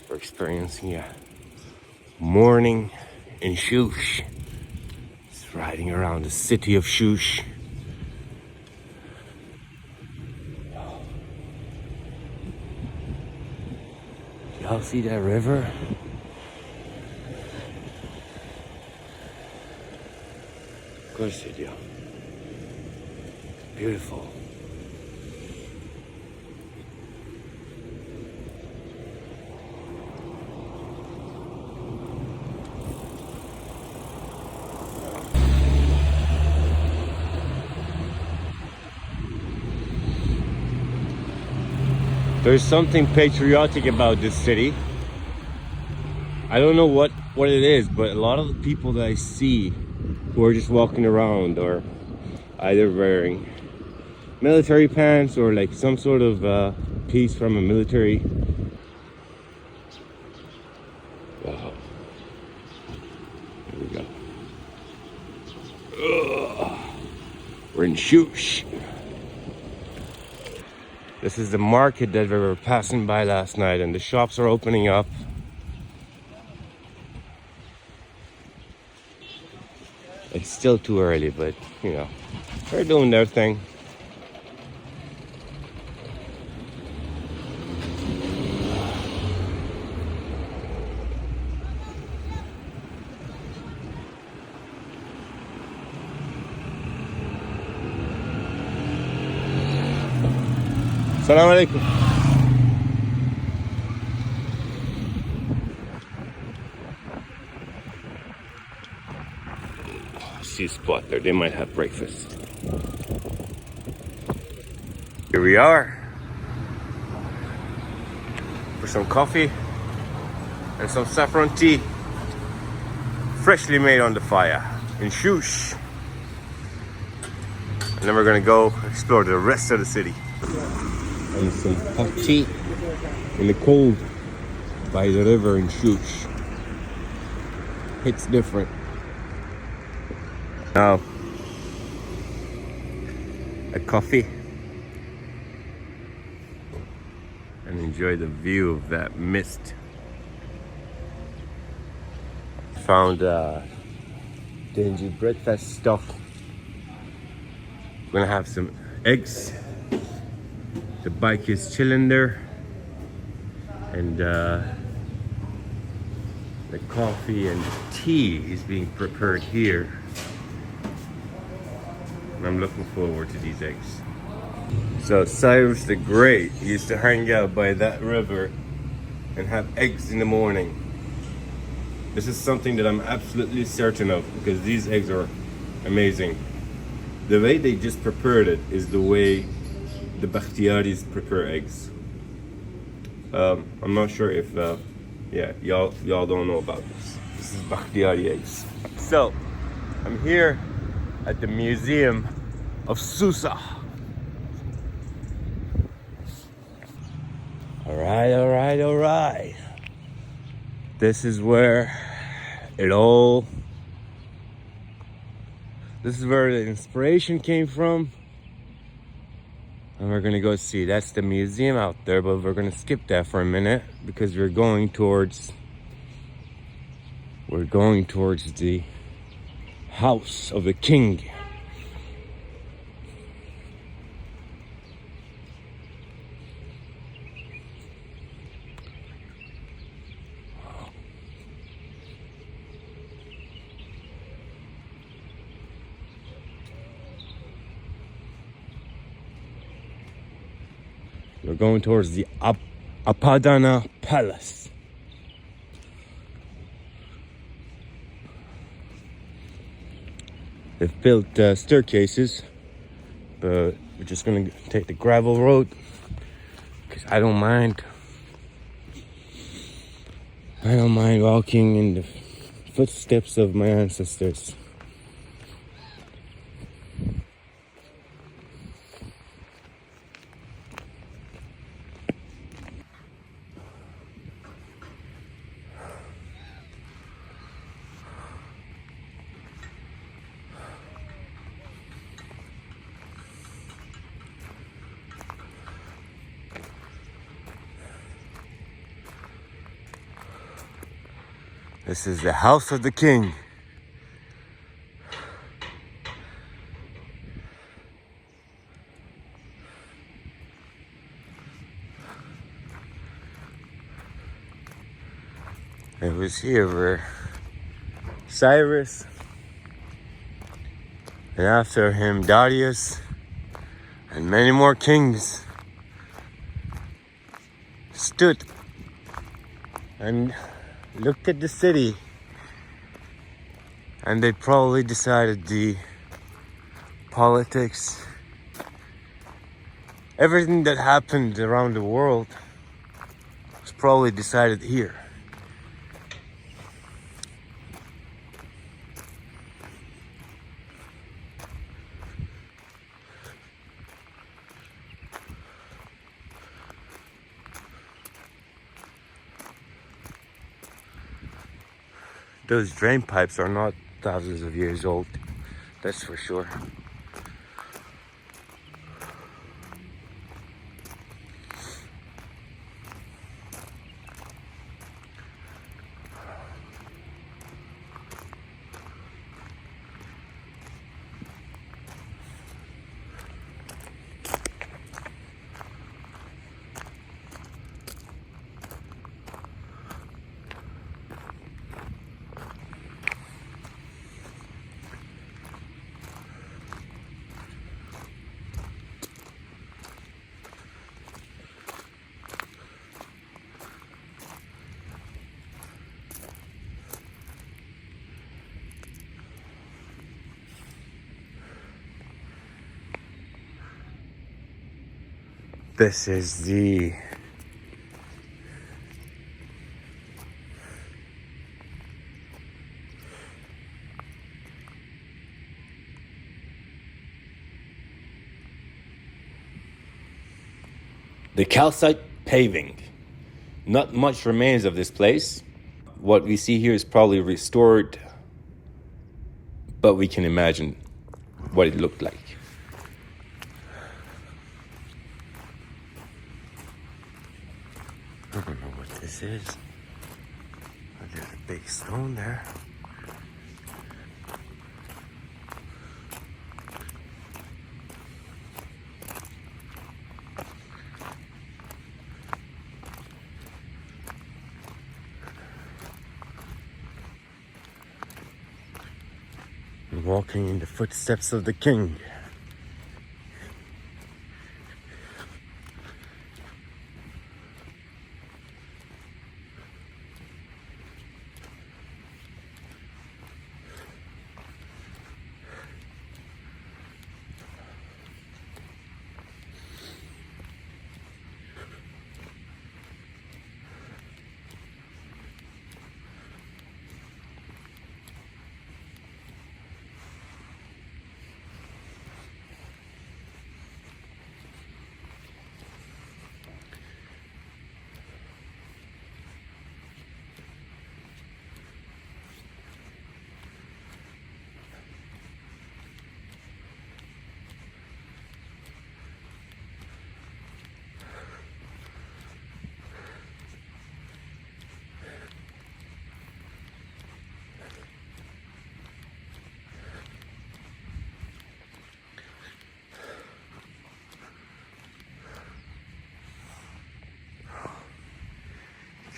We're experiencing a morning in Shush. It's riding around the city of Shush. Y'all see that river? Of course you do. Beautiful. There's something patriotic about this city. I don't know what it is, but a lot of the people that I see who are just walking around are either wearing military pants or like some sort of piece from a military. Wow. Here we go. Ugh. We're in Shush. This is the market that we were passing by last night, and the shops are opening up. It's still too early, but you know, they're doing their thing. Assalamu alaikum. I see a spot there. They might have breakfast. Here we are for some coffee and some saffron tea, freshly made on the fire in Shush. And then we're gonna go explore the rest of the city. And some hot tea in the cold by the river in Shush. It's different. Now, a coffee and enjoy the view of that mist. Found dingy breakfast stuff. We're gonna have some eggs. The bike is chilling there, and the coffee and tea is being prepared here. And I'm looking forward to these eggs. So Cyrus the Great used to hang out by that river and have eggs in the morning. This is something that I'm absolutely certain of, because these eggs are amazing. The way they just prepared it is the way the Bakhtiaris prepare eggs. I'm not sure if y'all don't know about this. This is Bakhtiari eggs. So I'm here at the Museum of Susa. All right. This is where this is where the inspiration came from. And we're gonna go see. That's the museum out there, but we're gonna skip that for a minute because we're going towards the house of the king. We're going towards the Apadana Palace. They've built staircases, but we're just gonna take the gravel road because I don't mind walking in the footsteps of my ancestors. This is the house of the king. It was here where Cyrus, and after him Darious, and many more kings stood and looked at the city, and they probably decided the politics, everything that happened around the world was probably decided here. Those drain pipes are not thousands of years old, that's for sure. This is the calcite paving. Not much remains of this place. What we see here is probably restored, but we can imagine what it looked like. I don't know what this is. But there's a big stone there. I'm walking in the footsteps of the king.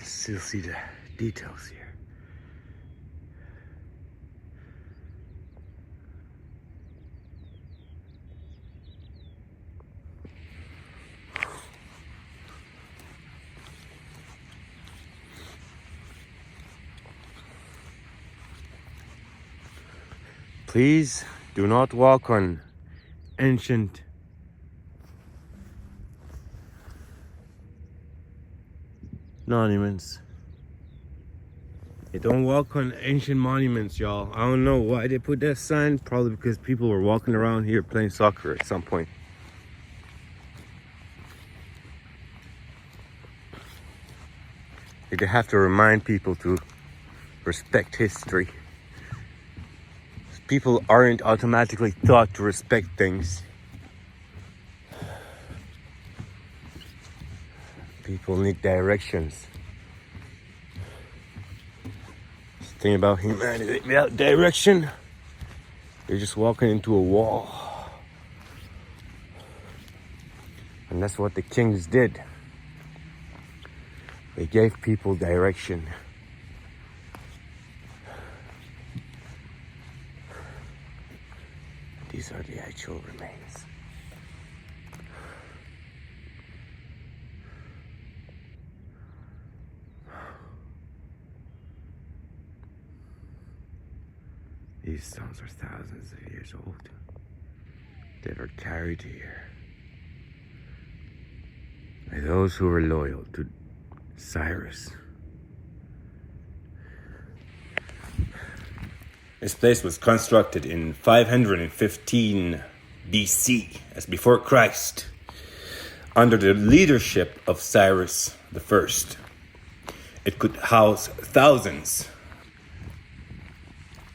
Still see the details here. Please do not walk on ancient monuments. You don't walk on ancient monuments, y'all. I don't know why they put that sign. Probably because people were walking around here playing soccer at some point. They have to remind people to respect history. People aren't automatically taught to respect things. People need directions. Thing about humanity without direction, you're just walking into a wall. And that's what the kings did. They gave people direction. These are the actual remains. These stones are thousands of years old. They were carried here by those who were loyal to Cyrus. This place was constructed in 515 BC, as before Christ, under the leadership of Cyrus I. It could house thousands.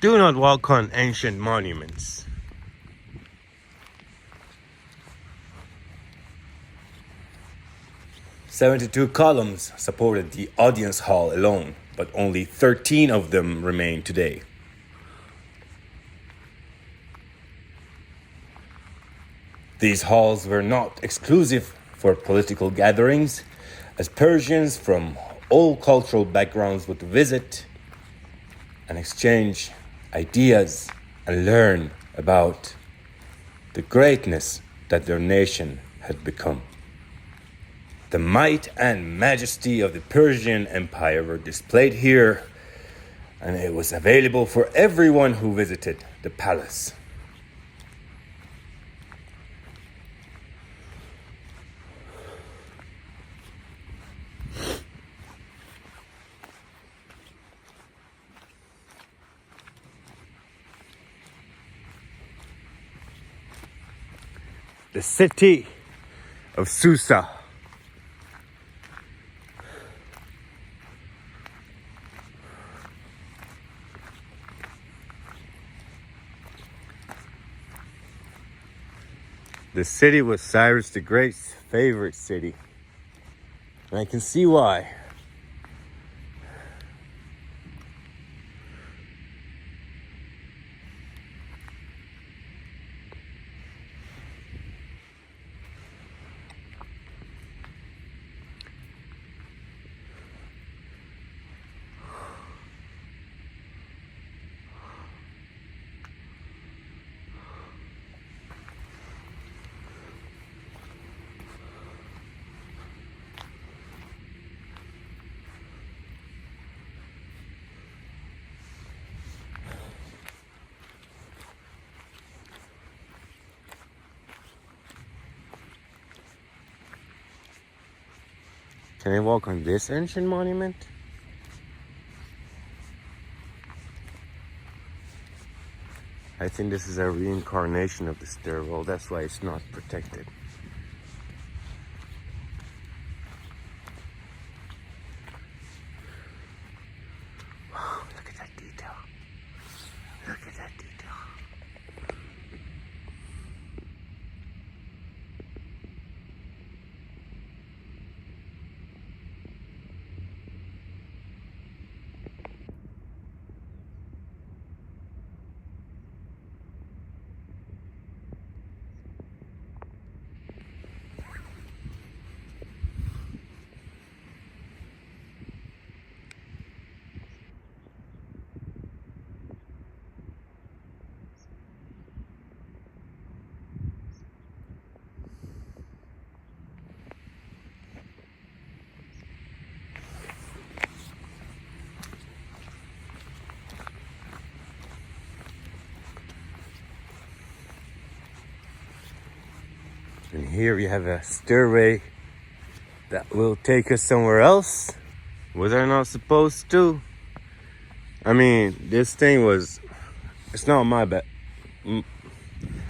Do not walk on ancient monuments. "72 columns supported the audience hall alone, but only 13 of them remain today. These halls were not exclusive for political gatherings, as Persians from all cultural backgrounds would visit and exchange ideas and learn about the greatness that their nation had become. The might and majesty of the Persian Empire were displayed here, and it was available for everyone who visited the palace. The city of Susa. The city was Cyrus the Great's favorite city, and I can see why. Can I walk on this ancient monument? I think this is a reincarnation of the stairwell. That's why it's not protected. Wow, look at that detail. Look at that detail. And here we have a stairway that will take us somewhere else. Was I not supposed to? I mean, this thing was... It's not my bad.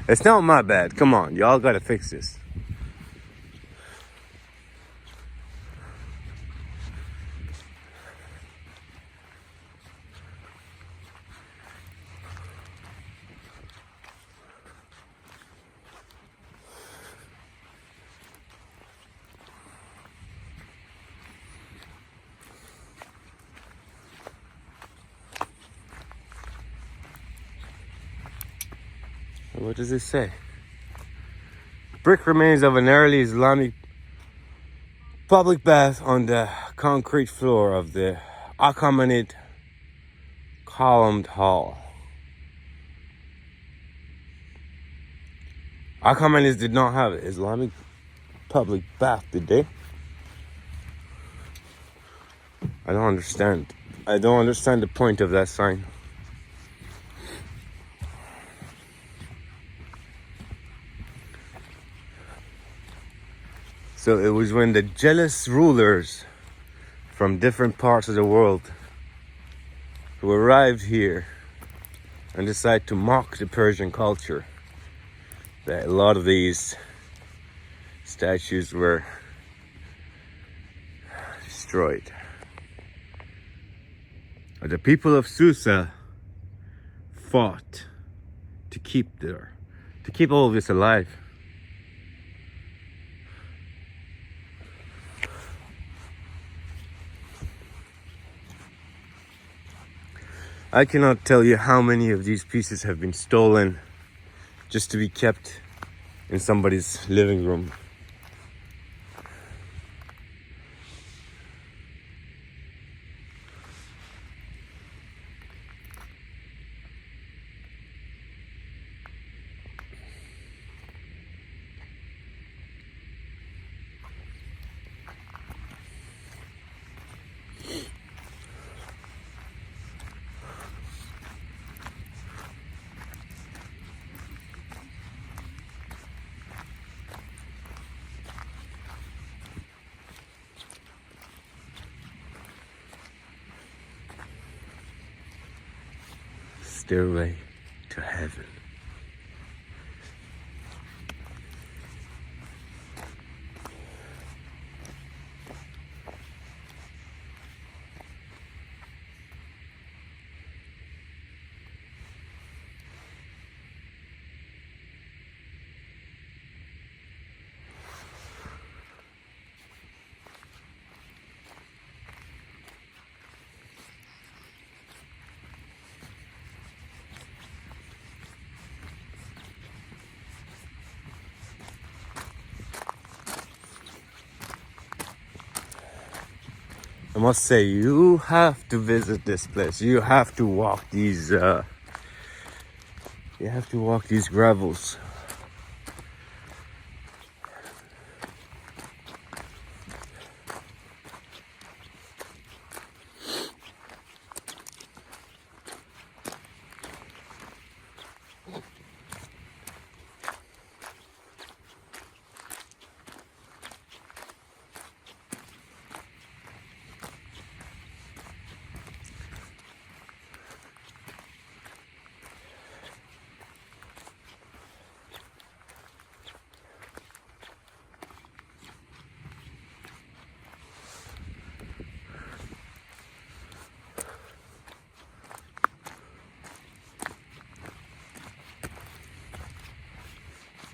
It's not my bad. Come on, y'all gotta fix this. What does it say? Brick remains of an early Islamic public bath on the concrete floor of the Achaemenid columned hall. Achaemenids did not have an Islamic public bath, did they? I don't understand. I don't understand the point of that sign. So it was when the jealous rulers from different parts of the world who arrived here and decided to mock the Persian culture that a lot of these statues were destroyed. The people of Susa fought to keep all of this alive. I cannot tell you how many of these pieces have been stolen just to be kept in somebody's living room. Stairway to heaven. I must say, you have to visit this place. You have to walk these. You have to walk these gravels.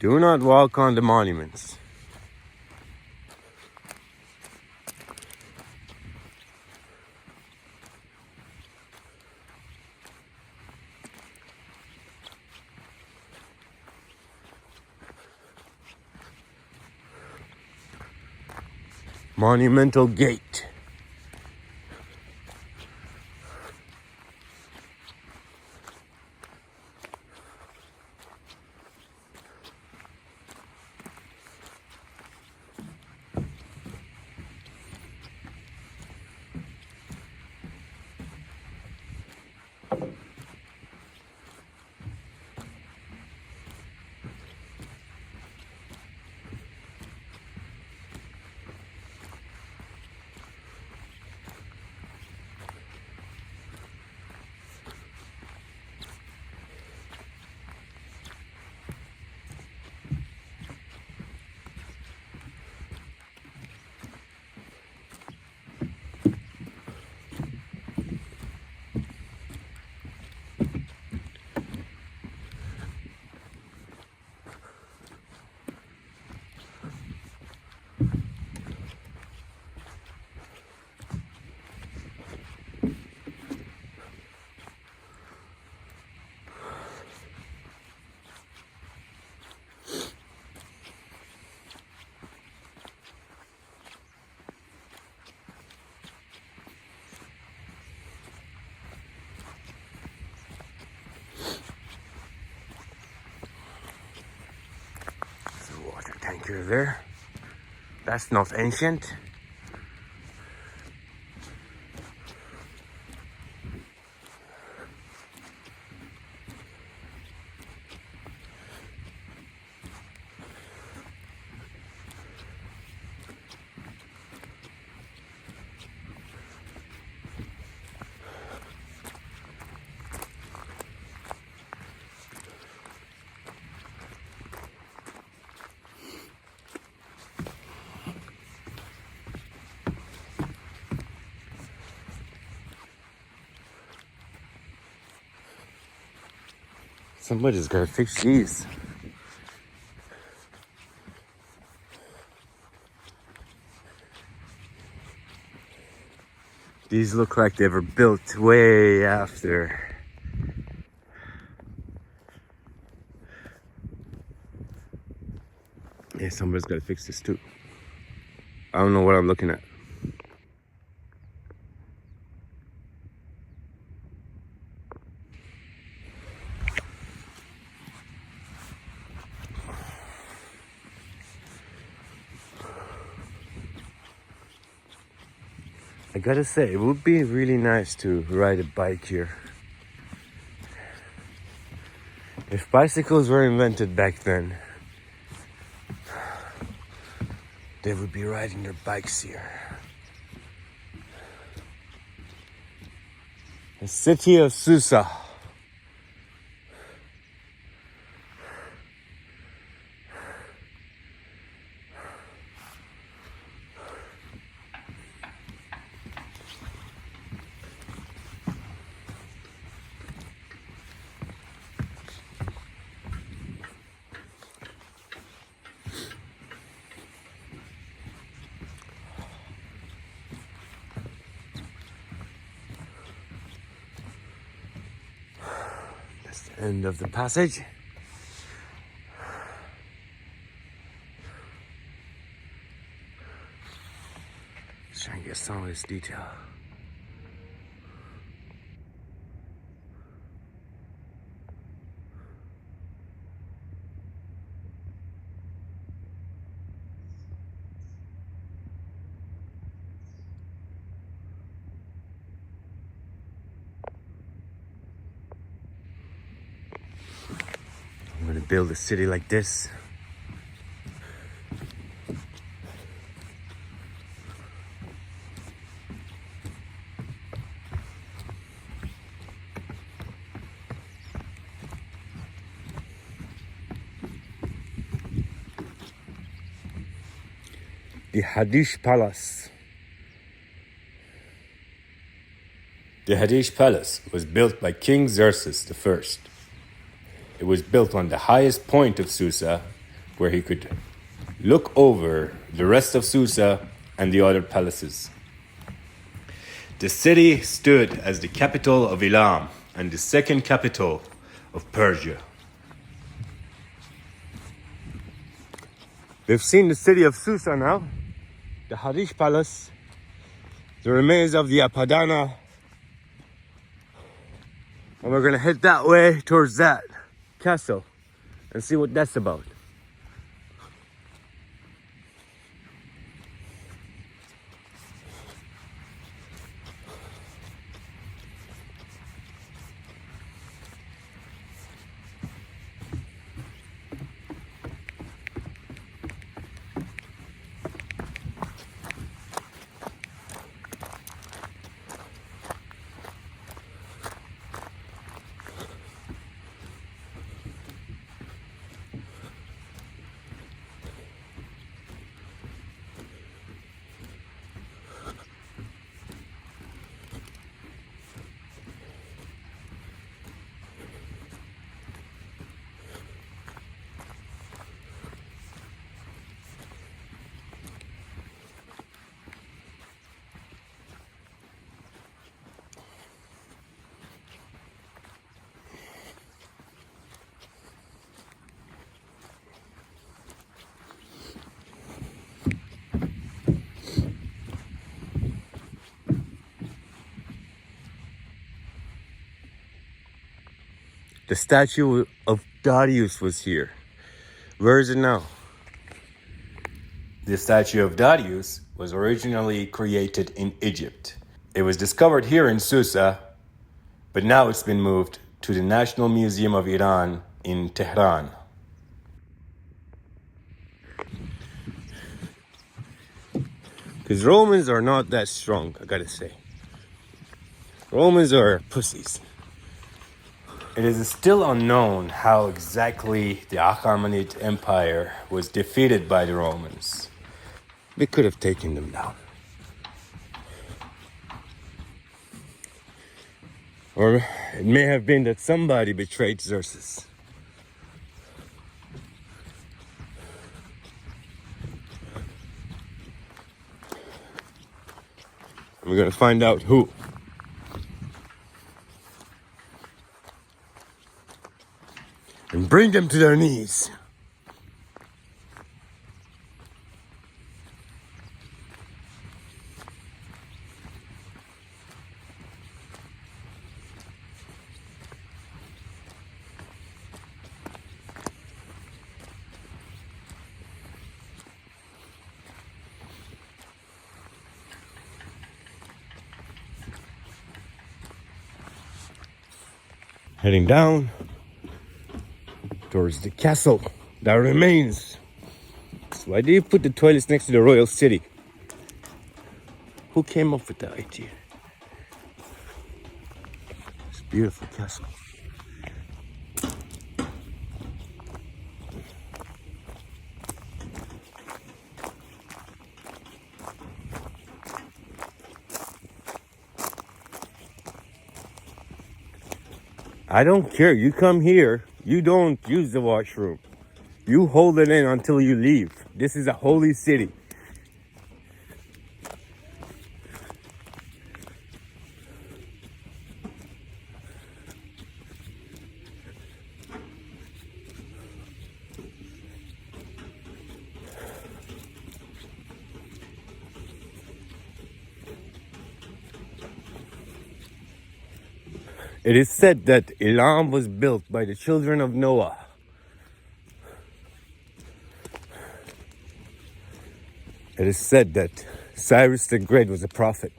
Do not walk on the monuments. Monumental gate. here there. That's not ancient. Somebody's gotta fix these. These look like they were built way after. Yeah, somebody's gotta fix this too. I don't know what I'm looking at. I gotta say, it would be really nice to ride a bike here. If bicycles were invented back then, they would be riding their bikes here. The city of Susa. That's the end of the passage. Let's try and get some of this detail. I'm gonna build a city like this. The Hadish Palace. The Hadish Palace was built by King Xerxes I. It was built on the highest point of Susa, where he could look over the rest of Susa and the other palaces. The city stood as the capital of Elam and the second capital of Persia. We've seen the city of Susa now, the Hadish Palace, the remains of the Apadana, and we're gonna head that way towards that castle and see what that's about. The statue of Darious was here. Where is it now? The statue of Darius was originally created in Egypt. It was discovered here in Susa, but now it's been moved to the National Museum of Iran in Tehran. Because Romans are not that strong, I gotta say. Romans are pussies. It is still unknown how exactly the Achaemenid Empire was defeated by the Romans. They could have taken them down. Or it may have been that somebody betrayed Xerxes. We're gonna find out who. And bring them to their knees. Heading down towards the castle that remains. So why do you put the toilets next to the royal city? Who came up with that idea? It's a beautiful castle. I don't care. You come here, you don't use the washroom. You hold it in until you leave. This is a holy city. It is said that Elam was built by the children of Noah. It is said that Cyrus the Great was a prophet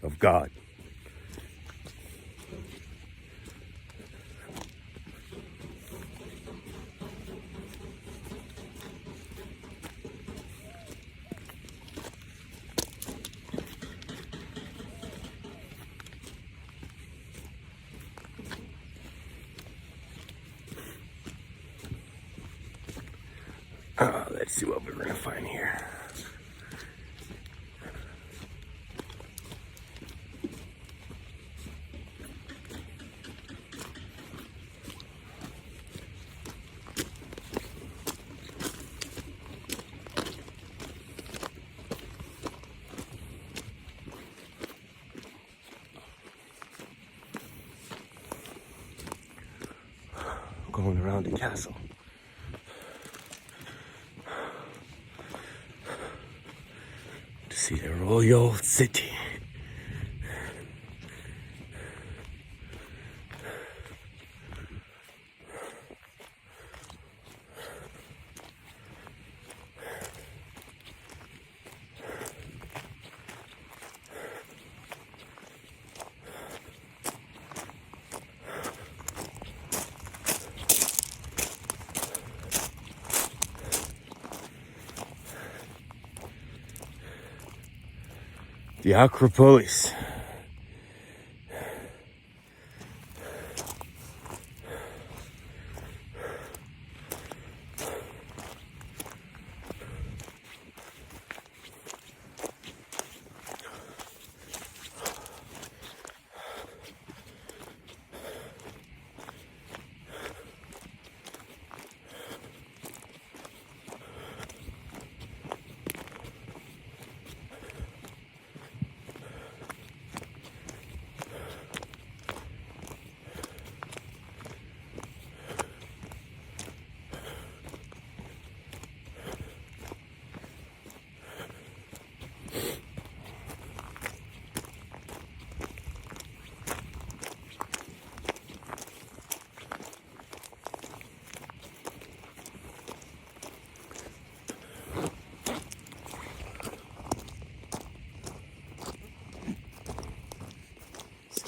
of God. Let's see what we're gonna find here. Going around the castle. To see the royal city. The Acropolis.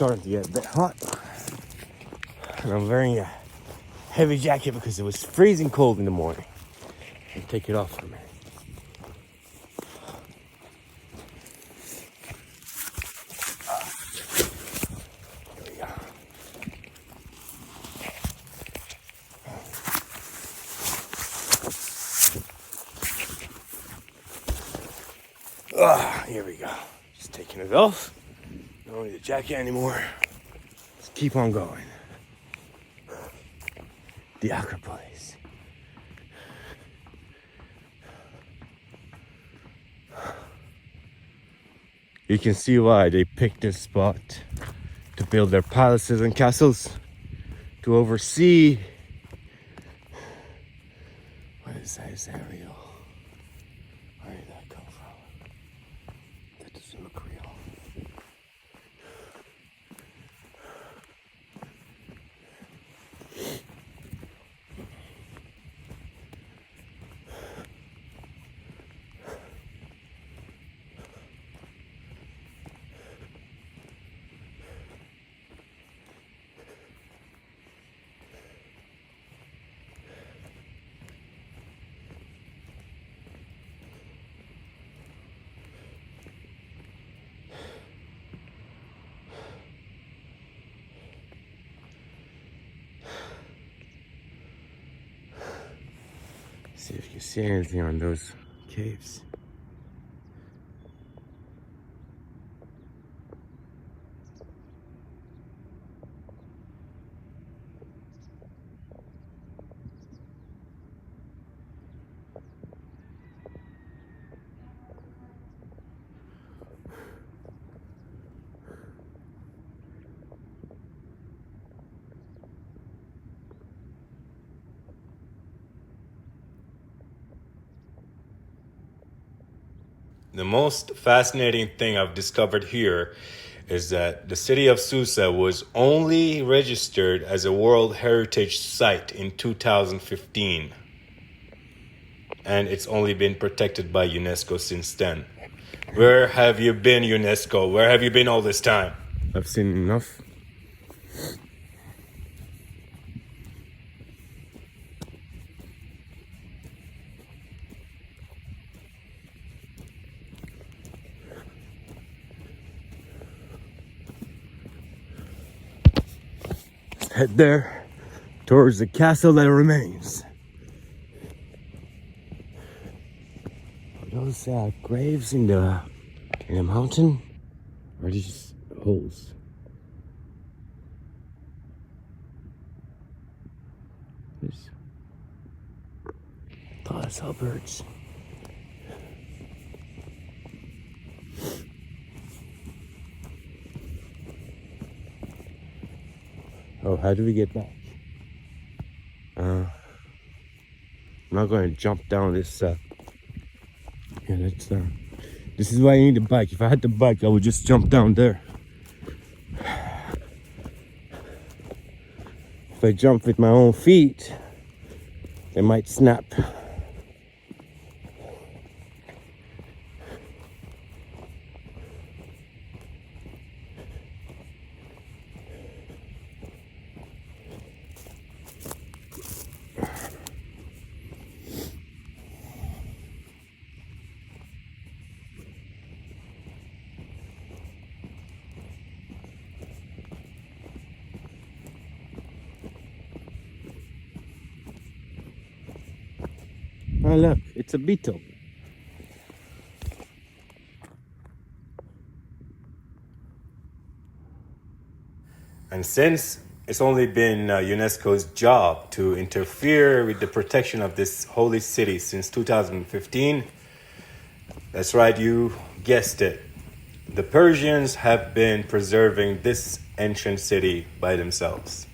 starting to get a bit hot. And I'm wearing a heavy jacket because it was freezing cold in the morning. I'll take it off for a minute. Here we go. Here we go. Just taking it off. Don't need the jacket anymore. Let's keep on going. The Acropolis. You can see why they picked this spot to build their palaces and castles, to oversee. What is that? Is that real? Where did that come from? That doesn't look real. See if you can see anything on those caves. The most fascinating thing I've discovered here is that the city of Susa was only registered as a World Heritage Site in 2015. And it's only been protected by UNESCO since then. Where have you been, UNESCO? Where have you been all this time? I've seen enough. Head there towards the castle that remains. Are those graves in the mountain? Or are these holes? This. I thought I saw birds. Oh, how do we get back? I'm not going to jump down this. Yeah, that's. This is why I need a bike. If I had the bike, I would just jump down there. If I jump with my own feet, they might snap. Oh look, it's a beetle. And since it's only been UNESCO's job to interfere with the protection of this holy city since 2015, that's right, you guessed it. The Persians have been preserving this ancient city by themselves.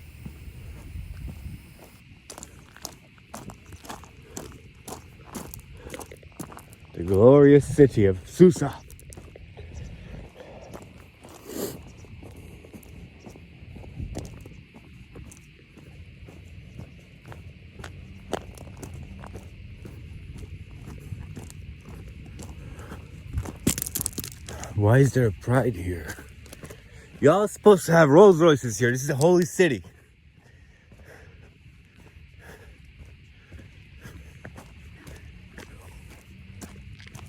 The glorious city of Susa. Why is there a pride here? Y'all supposed to have Rolls Royces here. This is a holy city.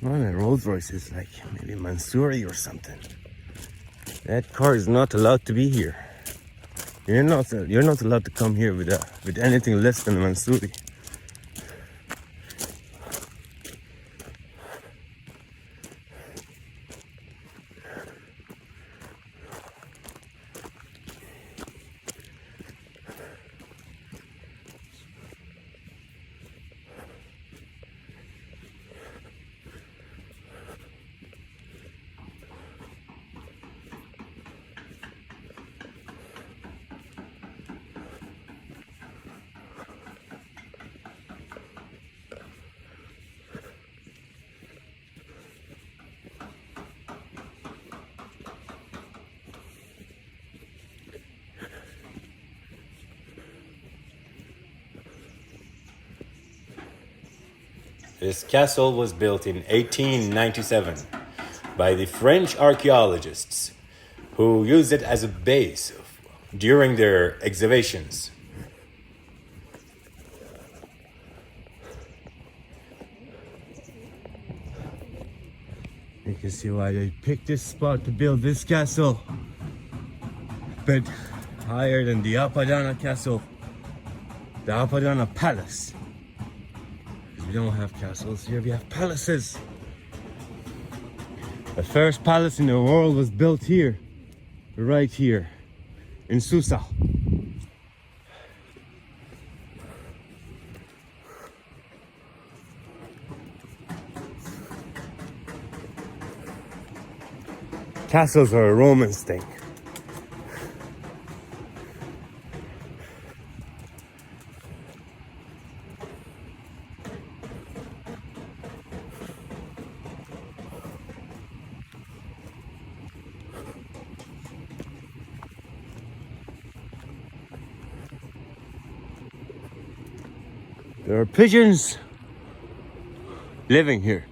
One of the Rolls Royces, like maybe Mansouri or something. That car is not allowed to be here. You're not allowed to come here with anything less than a Mansouri. This castle was built in 1897 by the French archaeologists who used it as a base during their excavations. You can see why they picked this spot to build this castle. But higher than the Apadana castle, the Apadana palace. We don't have castles here, we have palaces. The first palace in the world was built here, right here, in Susa. Castles are a Romans thing. There are pigeons living here.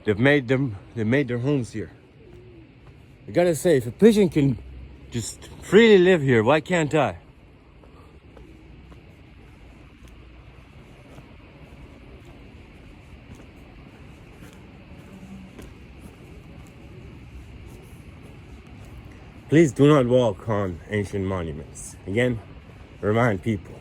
They made their homes here. I gotta say, if a pigeon can just freely live here, why can't I? Please do not walk on ancient monuments. Again, remind people.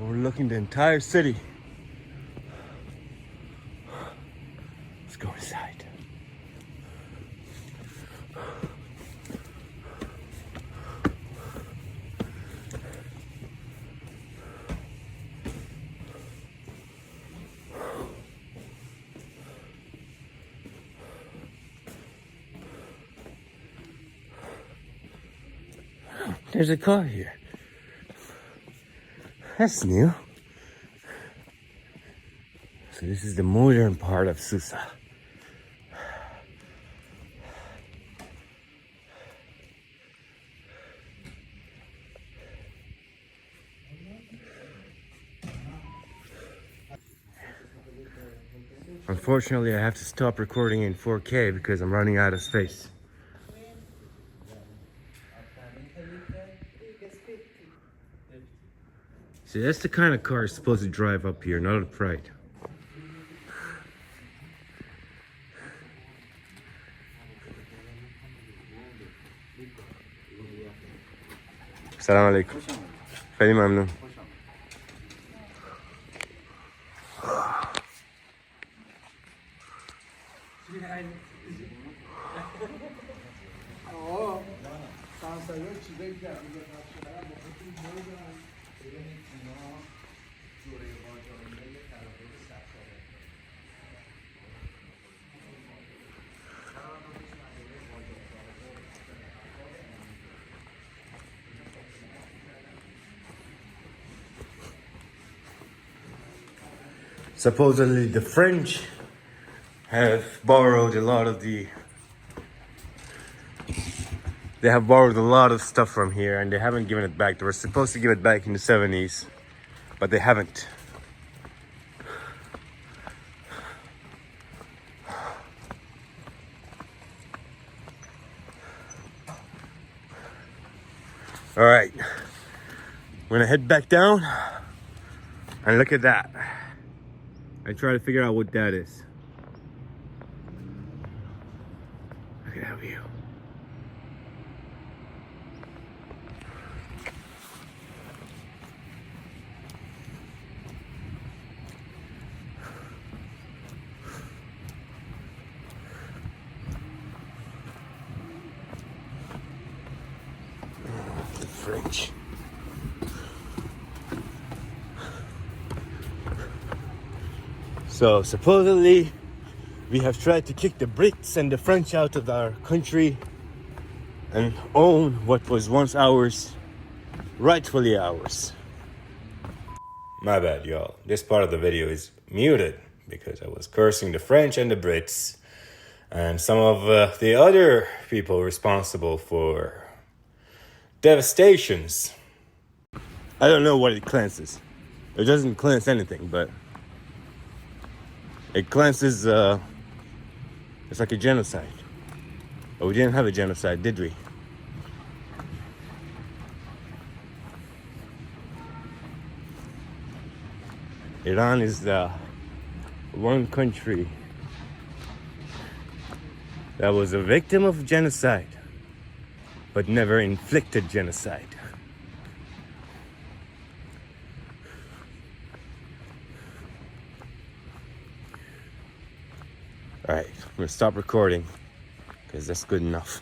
Overlooking the entire city. Let's go inside. There's a car here. That's new. So this is the modern part of Susa. Unfortunately, I have to stop recording in 4K because I'm running out of space. See, that's the kind of car you're supposed to drive up here, not a Pride. Salam alaikum. خیلی ممنون. Supposedly the French have borrowed a lot of the... They have borrowed a lot of stuff from here and they haven't given it back. They were supposed to give it back in the 70s, but they haven't. All right, we're gonna head back down and look at that. I try to figure out what that is. Look at that view. The French. So supposedly we have tried to kick the Brits and the French out of our country and own what was once ours, rightfully ours. My bad, y'all. This part of the video is muted because I was cursing the French and the Brits and some of the other people responsible for devastations. I don't know what it cleanses. It doesn't cleanse anything, but it cleanses, it's like a genocide. But we didn't have a genocide, did we? Iran is the one country that was a victim of genocide, but never inflicted genocide. All right, I'm gonna stop recording because that's good enough.